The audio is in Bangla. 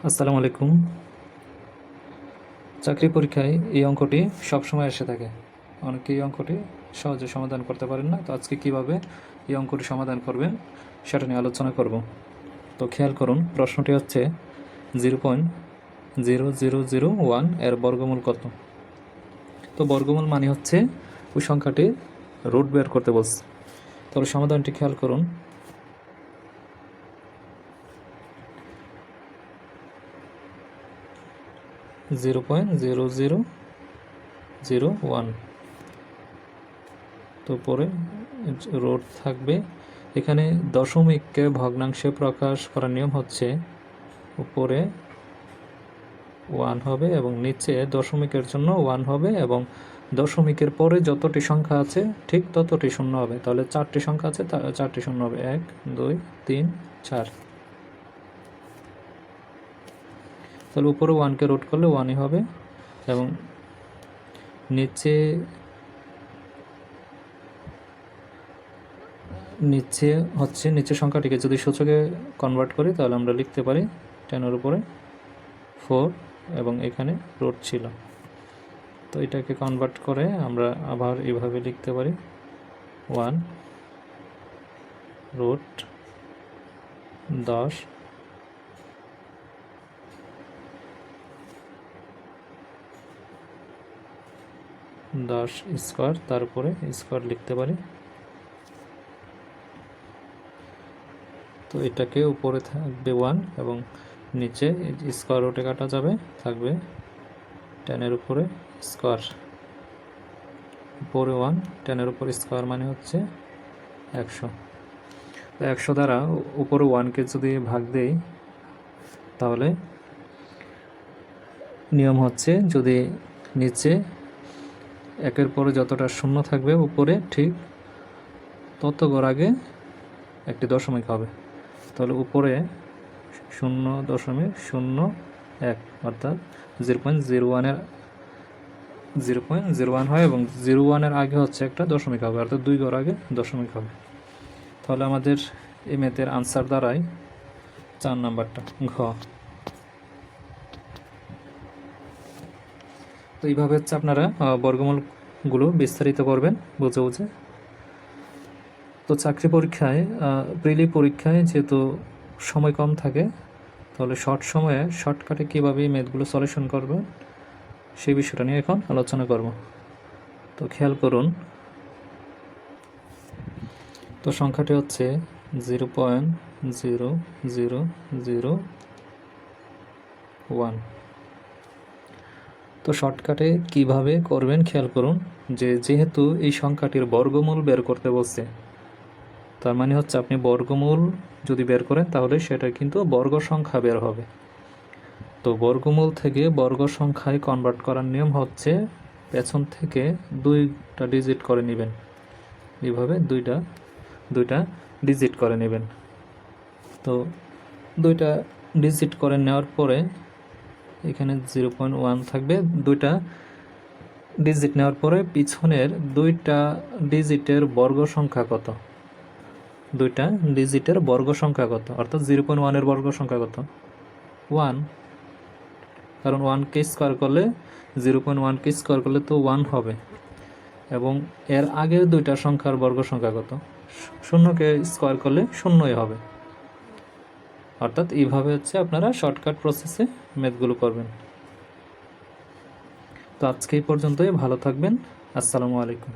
আসসালামু আলাইকুম। চাকরি পরীক্ষায় এই অঙ্কটি সবসময় এসে থাকে। অনেকে এই অঙ্কটি সহজে সমাধান করতে পারেন না। তো আজকে কিভাবে এই অঙ্কটি সমাধান করবেন সেটা নিয়ে আলোচনা করব। তো খেয়াল করুন, প্রশ্নটি হচ্ছে 0.0001 এর বর্গমূল কত। তো বর্গমূল মানে হচ্ছে ওই সংখ্যাটি রুট বের করতে বলছে। তাহলে সমাধানটি খেয়াল করুন। 0.0001, তো পরে রোড থাকবে। এখানে দশমিককে ভগ্নাংশে প্রকাশ করার নিয়ম হচ্ছে উপরে 1 হবে এবং নিচে দশমিকের জন্য 1 হবে এবং দশমিকের পরে যতটি সংখ্যা আছে ঠিক ততটি শূন্য হবে। তাহলে 4টি সংখ্যা আছে, 4টি শূন্য হবে, 1 2 3 4। তাহলে উপরে 1কে রুট করলে 1ই হবে এবং নিচে হচ্ছে নিচের সংখ্যাটিকে যদি সূচকে কনভার্ট করি তাহলে আমরা লিখতে পারি 10 এর উপরে 4 এবং এখানে রুট ছিল। তো এটাকে কনভার্ট করে আমরা আবার এইভাবে লিখতে পারি 1 রুট 10 স্কোয়ার, তারপরে স্কোয়ার লিখতে পারি। তো এটাকে উপরে থাকবে 1 এবং নিচে স্কোয়ার রুটে কাটা যাবে, থাকবে 10 এর উপরে স্কোয়ার, উপরে 1, 10 এর উপরে স্কোয়ার মানে হচ্ছে 100। 100 দ্বারা উপরে 1কে যদি ভাগ দেই তাহলে নিয়ম হচ্ছে যদি নিচে 1-এর পরে যতটা শূন্য থাকবে উপরে ঠিক তত গড় আগে একটি দশমিক হবে। তাহলে উপরে 0.01 অর্থাৎ 0.01 হয় এবং 01-এর আগে হচ্ছে একটা দশমিক হবে, অর্থাৎ 2 ঘর আগে দশমিক হবে। তাহলে আমাদের এই ম্যাথের আনসার দাঁড়ায় 4 নাম্বারটা, ঘ। তো এইভাবে হচ্ছে আপনারা বর্গমূলগুলো বিস্তারিত করবেন বুঝে বুঝে। তো চাকরি পরীক্ষায় প্রিলি পরীক্ষায় যেহেতু সময় কম থাকে, তাহলে শর্ট সময়ে শর্টকাটে কীভাবে এই ম্যাথগুলো সলিউশন করবেন সেই বিষয়টা নিয়ে এখন আলোচনা করব। তো খেয়াল করুন, তো সংখ্যাটি হচ্ছে 0.0001। তো শর্টকাটে কিভাবে করবেন খেয়াল করুন, যেহেতু এই সংখ্যাটির বর্গমূল বের করতে বলছে, তার মানে হচ্ছে আপনি বর্গমূল যদি বের করেন তাহলে সেটা কিন্তু বর্গ সংখ্যা বের হবে। তো বর্গমূল থেকে বর্গ সংখ্যায় কনভার্ট করার নিয়ম হচ্ছে পেছন থেকে 2টা ডিজিট করে নেবেন, এইভাবে দুইটা ডিজিট করে নেবেন। তো 2টা ডিজিট করে নেওয়ার পরে এখানে 0.1 থাকবে। 2টা ডিজিট নেওয়ার পরে পিছনের 2টা ডিজিটের বর্গ সংখ্যা কত, 2টা ডিজিটের বর্গ সংখ্যা কত, অর্থাৎ 0.1-এর বর্গ সংখ্যা কত, 1। কারণ 1কে স্কোয়ার করলে 0.1কে স্কোয়ার করলে তো 1 হবে এবং এর আগের 2টা সংখ্যার বর্গ সংখ্যা কত, 0কে স্কোয়ার করলে 0ই হবে। অর্থাৎ এইভাবে হচ্ছে আপনারা শর্টকাট প্রসেসে ম্যাথগুলো করবেন। তো আজকে এই পর্যন্তই, ভালো থাকবেন। আসসালামু আলাইকুম।